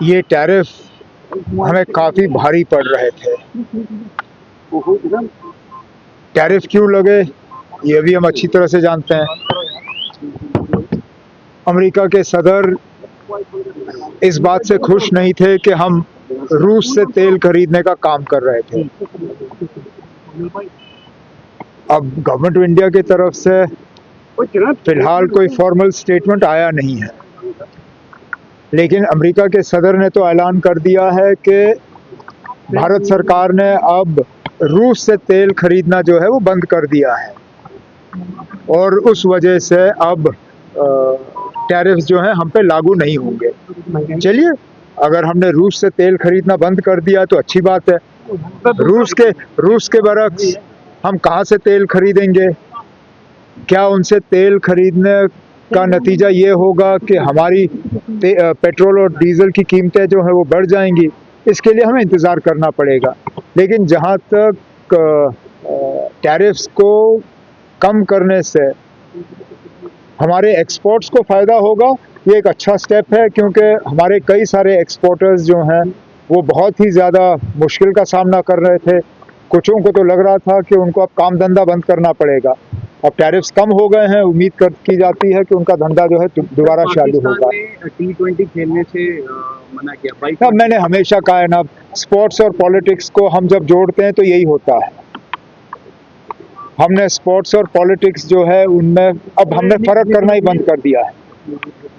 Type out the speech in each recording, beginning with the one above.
ये टैरिफ हमें काफ़ी भारी पड़ रहे थे। टैरिफ क्यों लगे ये भी हम अच्छी तरह से जानते हैं। अमेरिका के सदर इस बात से खुश नहीं थे कि हम रूस से तेल खरीदने का काम कर रहे थे। अब गवर्नमेंट ऑफ इंडिया की तरफ से फिलहाल कोई फॉर्मल स्टेटमेंट आया नहीं है, लेकिन अमेरिका के सदर ने तो ऐलान कर दिया है कि भारत सरकार ने अब रूस से तेल खरीदना जो है वो बंद कर दिया है और उस वजह से अब टैरिफ जो है हम पे लागू नहीं होंगे। चलिए, अगर हमने रूस से तेल खरीदना बंद कर दिया तो अच्छी बात है। रूस के बरक्स हम कहाँ से तेल खरीदेंगे? क्या उनसे तेल खरीदने का नतीजा ये होगा कि हमारी पेट्रोल और डीजल की कीमतें जो है वो बढ़ जाएंगी? इसके लिए हमें इंतज़ार करना पड़ेगा। लेकिन जहाँ तक टैरिफ्स को कम करने से हमारे एक्सपोर्ट्स को फ़ायदा होगा, ये एक अच्छा स्टेप है, क्योंकि हमारे कई सारे एक्सपोर्टर्स जो हैं वो बहुत ही ज़्यादा मुश्किल का सामना कर रहे थे। कुछों को तो लग रहा था कि उनको अब काम धंधा बंद करना पड़ेगा। अब टैरिफ्स कम हो गए हैं, उम्मीद की जाती है कि उनका धंधा जो है दोबारा चालू होगा। T20 खेलने से मना किया। मैंने हमेशा कहा है ना, स्पोर्ट्स और पॉलिटिक्स को हम जब जोड़ते हैं तो यही होता है। हमने स्पोर्ट्स और पॉलिटिक्स जो है उनमें अब हमने फ़र्क करना ही बंद कर दिया है।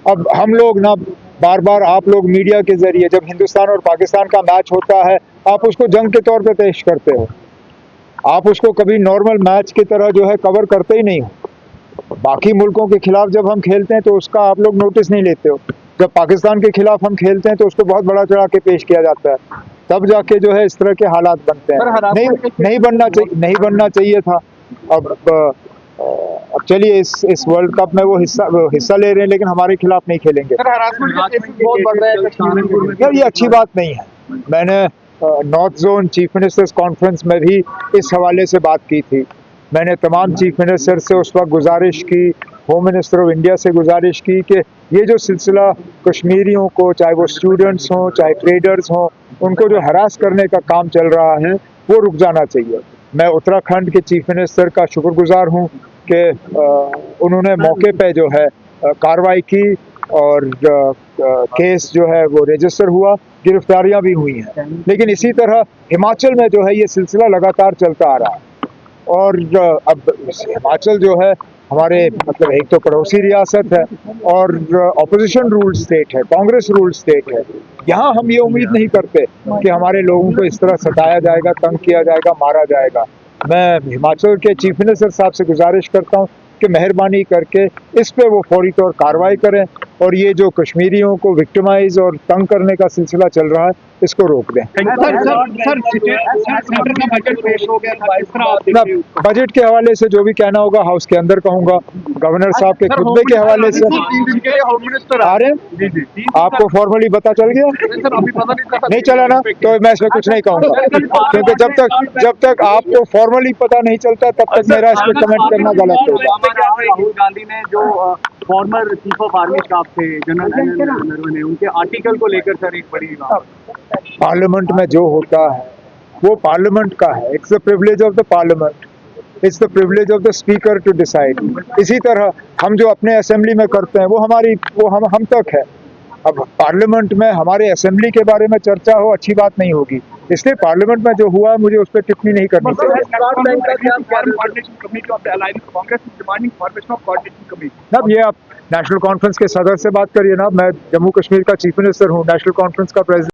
अब हम लोग ना बार बार, आप लोग मीडिया के ज़रिए जब हिंदुस्तान और पाकिस्तान का मैच होता है, आप उसको जंग के तौर पे पेश करते हो। आप उसको कभी नॉर्मल मैच की तरह जो है कवर करते ही नहीं हो। बाकी मुल्कों के खिलाफ जब हम खेलते हैं तो उसका आप लोग नोटिस नहीं लेते हो। जब पाकिस्तान के खिलाफ हम खेलते हैं तो उसको बहुत बड़ा चढ़ा के पेश किया जाता है, तब जाके जो है इस तरह के हालात बनते हैं। नहीं बनना चाहिए था। अब चलिए, इस वर्ल्ड कप में वो हिस्सा ले रहे हैं, लेकिन हमारे खिलाफ नहीं खेलेंगे। यार, ये अच्छी बात नहीं है। मैंने north zone chief ministers conference में भी इस हवाले से बात की थी। मैंने तमाम चीफ मिनिस्टर से उस वक्त गुजारिश की, होम मिनिस्टर ऑफ इंडिया से गुजारिश की कि ये जो सिलसिला कश्मीरियों को, चाहे वो स्टूडेंट्स हों चाहे ट्रेडर्स हों, उनको जो हरास करने का काम चल रहा है वो रुक जाना चाहिए। मैं उत्तराखंड के चीफ मिनिस्टर का शुक्रगुजार हूँ कि उन्होंने मौके पे जो है कार्रवाई की और केस जो है वो रजिस्टर हुआ, गिरफ्तारियां भी हुई हैं। लेकिन इसी तरह हिमाचल में जो है ये सिलसिला लगातार चलता आ रहा है और अब हिमाचल जो है हमारे मतलब एक तो पड़ोसी रियासत है और ऑपोजिशन रूल स्टेट है, कांग्रेस रूल स्टेट है। यहाँ हम ये उम्मीद नहीं करते कि हमारे लोगों को इस तरह सताया जाएगा, तंग किया जाएगा, मारा जाएगा। मैं हिमाचल के चीफ मिनिस्टर साहब से गुजारिश करता हूँ कि मेहरबानी करके इस पे वो फौरी तौर कार्रवाई करें और ये जो कश्मीरियों को विक्टिमाइज और तंग करने का सिलसिला चल रहा है इसको रोक दें। बजट के हवाले से जो भी कहना होगा हाउस के अंदर कहूँगा, गवर्नर साहब के खुतबे के हवाले से आ रहे हैं। आपको फॉर्मली पता चल गया? नहीं चला ना, तो मैं इसमें कुछ नहीं कहूँगा, क्योंकि जब तक आपको फॉर्मली पता नहीं चलता तब तक मेरा इस पर कमेंट करना गलत होगा। राहुल गांधी ने जो former chief of army staff थे जनरल नरवणे, उनके आर्टिकल को लेकर सर एक बड़ी पार्लियामेंट में जो होता है वो पार्लियामेंट का है। It's the privilege of the parliament, it's the privilege of the speaker to decide. इसी तरह हम जो अपने असेंबली में करते हैं वो हम तक है। अब पार्लियामेंट में हमारे असेंबली के बारे में चर्चा हो, अच्छी बात नहीं होगी। इसलिए पार्लियामेंट में जो हुआ मुझे उस पर टिप्पणी नहीं करनी चाहिए। अब ये आप नेशनल कॉन्फ्रेंस के सदर से बात करिए ना। मैं जम्मू कश्मीर का चीफ मिनिस्टर हूँ, नेशनल कॉन्फ्रेंस का प्रेसिडेंट